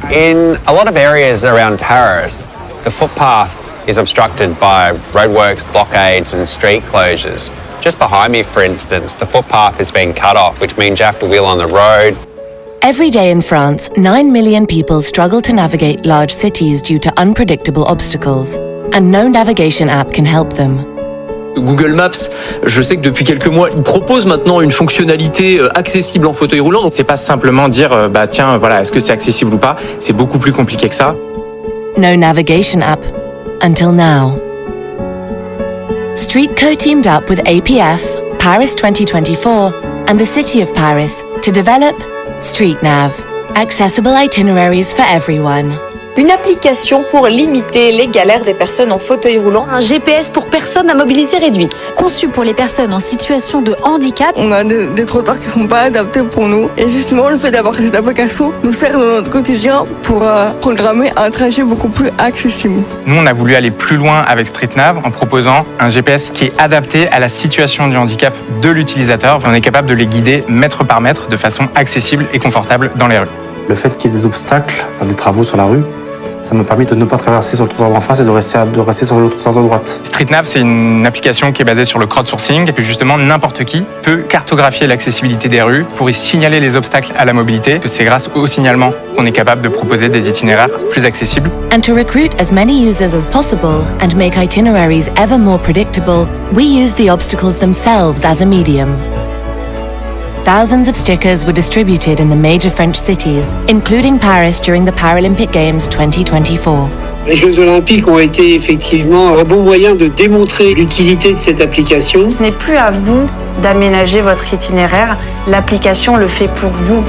In a lot of areas around Paris, the footpath is obstructed by roadworks, blockades and street closures. Just behind me, for instance, the footpath has been cut off, which means you have to wheel on the road. Every day in France, 9 million people struggle to navigate large cities due to unpredictable obstacles, and no navigation app can help them. Google Maps, je sais que depuis quelques mois, il propose maintenant une fonctionnalité accessible en fauteuil roulant. Donc c'est pas simplement dire tiens voilà, est-ce que c'est accessible ou pas? C'est beaucoup plus compliqué que ça. No navigation app until now. Streetco teamed up with APF, Paris 2024, and the City of Paris to develop StreetNav, accessible itineraries for everyone. Une application pour limiter les galères des personnes en fauteuil roulant. Un GPS pour personnes à mobilité réduite. Conçu pour les personnes en situation de handicap. On a des trottoirs qui ne sont pas adaptés pour nous. Et justement, le fait d'avoir cette application nous sert dans notre quotidien pour programmer un trajet beaucoup plus accessible. Nous, on a voulu aller plus loin avec StreetNav en proposant un GPS qui est adapté à la situation du handicap de l'utilisateur. On est capable de les guider mètre par mètre de façon accessible et confortable dans les rues. Le fait qu'il y ait des obstacles, des travaux sur la rue, ça m'a permis de ne pas traverser sur le trottoir d'en face et de rester sur le trottoir de droite. StreetNav, c'est une application qui est basée sur le crowdsourcing et que justement n'importe qui peut cartographier l'accessibilité des rues pour y signaler les obstacles à la mobilité. C'est grâce au signalement qu'on est capable de proposer des itinéraires plus accessibles. And to recruit as many users as possible and make itineraries ever more predictable, we use the obstacles themselves as a medium. Thousands of stickers were distributed in the major French cities, including Paris during the Paralympic Games 2024. Les Jeux Olympiques ont été effectivement un bon moyen de démontrer l'utilité de cette application. Ce n'est plus à vous d'aménager votre itinéraire, l'application le fait pour vous.